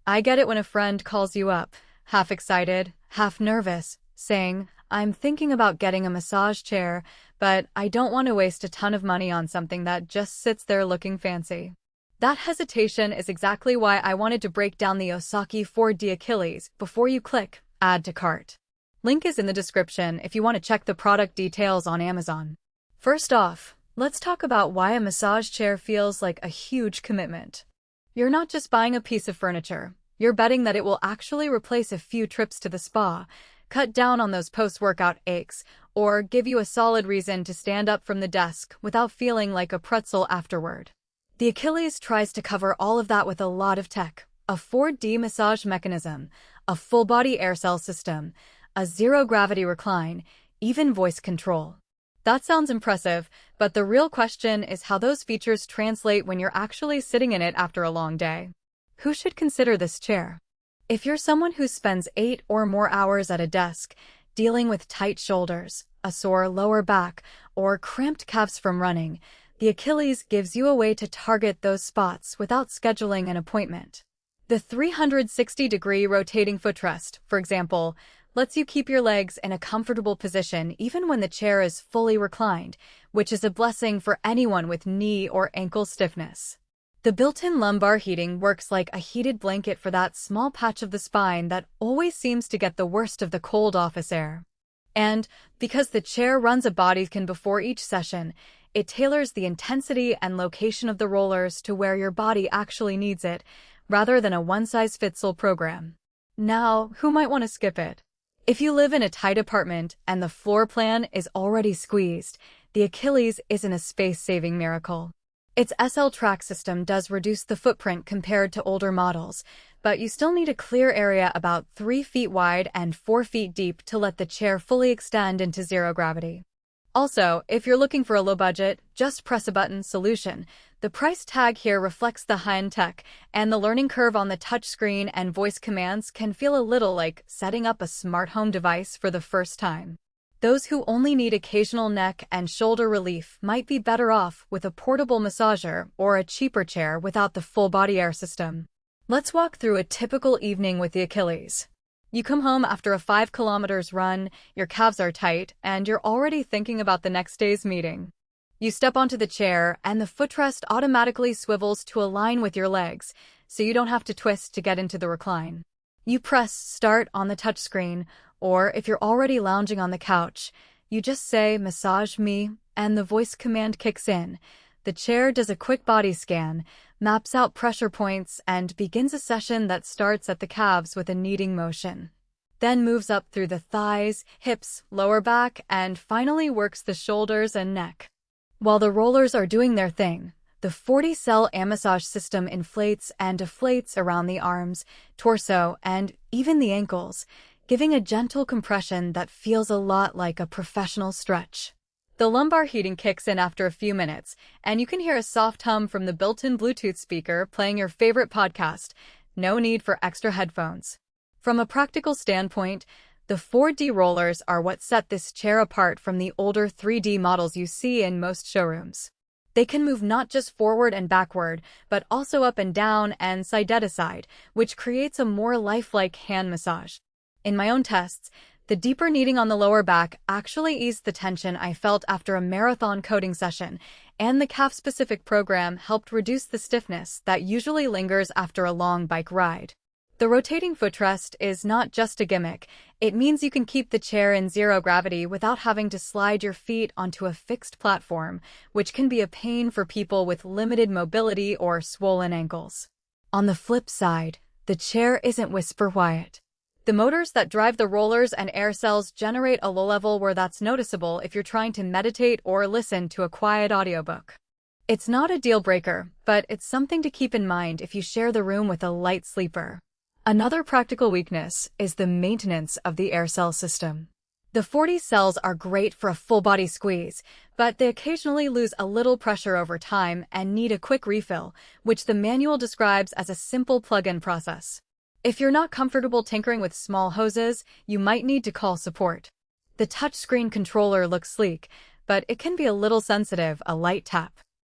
I get it when a friend calls you up, half excited, half nervous, saying, "I'm thinking about getting a massage chair, but I don't want to waste a ton of money on something that just sits there looking fancy." That hesitation is exactly why I wanted to break down the Osaki 4D Achilles before you click Add to Cart. Link is in the description if you want to check the product details on Amazon. First off, let's talk about why a massage chair feels like a huge commitment. You're not just buying a piece of furniture. You're betting that it will actually replace a few trips to the spa, cut down on those post-workout aches, or give you a solid reason to stand up from the desk without feeling like a pretzel afterward. The Achilles tries to cover all of that with a lot of tech: a 4D massage mechanism, a full-body air cell system, a zero-gravity recline, even voice control. That sounds impressive, but the real question is how those features translate when you're actually sitting in it after a long day. Who should consider this chair? If you're someone who spends 8 or more hours at a desk, dealing with tight shoulders, a sore lower back, or cramped calves from running, the Achilles gives you a way to target those spots without scheduling an appointment. The 360-degree rotating footrest, for example, lets you keep your legs in a comfortable position even when the chair is fully reclined, which is a blessing for anyone with knee or ankle stiffness. The built-in lumbar heating works like a heated blanket for that small patch of the spine that always seems to get the worst of the cold office air. And because the chair runs a body scan before each session, it tailors the intensity and location of the rollers to where your body actually needs it, rather than a one-size-fits-all program. Now, who might want to skip it? If you live in a tight apartment and the floor plan is already squeezed, the Achilles isn't a space-saving miracle. Its SL track system does reduce the footprint compared to older models, but you still need a clear area about 3 feet wide and 4 feet deep to let the chair fully extend into zero gravity. Also, if you're looking for a low-budget, just-press-a-button solution, the price tag here reflects the high-end tech, and the learning curve on the touchscreen and voice commands can feel a little like setting up a smart home device for the first time. Those who only need occasional neck and shoulder relief might be better off with a portable massager or a cheaper chair without the full-body air system. Let's walk through a typical evening with the Achilles. You come home after a 5 kilometers run, your calves are tight, and you're already thinking about the next day's meeting. You step onto the chair, and the footrest automatically swivels to align with your legs, so you don't have to twist to get into the recline. You press Start on the touchscreen, or if you're already lounging on the couch, you just say, "Massage me," and the voice command kicks in. The chair does a quick body scan, maps out pressure points, and begins a session that starts at the calves with a kneading motion, then moves up through the thighs, hips, lower back, and finally works the shoulders and neck. While the rollers are doing their thing, the 40-cell massage system inflates and deflates around the arms, torso, and even the ankles, giving a gentle compression that feels a lot like a professional stretch. The lumbar heating kicks in after a few minutes, and you can hear a soft hum from the built-in Bluetooth speaker playing your favorite podcast. No need for extra headphones. From a practical standpoint, the 4D rollers are what set this chair apart from the older 3D models you see in most showrooms. They can move not just forward and backward, but also up and down and side to side, which creates a more lifelike hand massage. In my own tests, the deeper kneading on the lower back actually eased the tension I felt after a marathon coding session, and the calf-specific program helped reduce the stiffness that usually lingers after a long bike ride. The rotating footrest is not just a gimmick. It means you can keep the chair in zero gravity without having to slide your feet onto a fixed platform, which can be a pain for people with limited mobility or swollen ankles. On the flip side, the chair isn't whisper quiet. The motors that drive the rollers and air cells generate a low level where that's noticeable if you're trying to meditate or listen to a quiet audiobook. It's not a deal breaker, but it's something to keep in mind if you share the room with a light sleeper. Another practical weakness is the maintenance of the air cell system. The 40 cells are great for a full-body squeeze, but they occasionally lose a little pressure over time and need a quick refill, which the manual describes as a simple plug-in process. If you're not comfortable tinkering with small hoses, you might need to call support. The touchscreen controller looks sleek, but it can be a little sensitive. A light tap,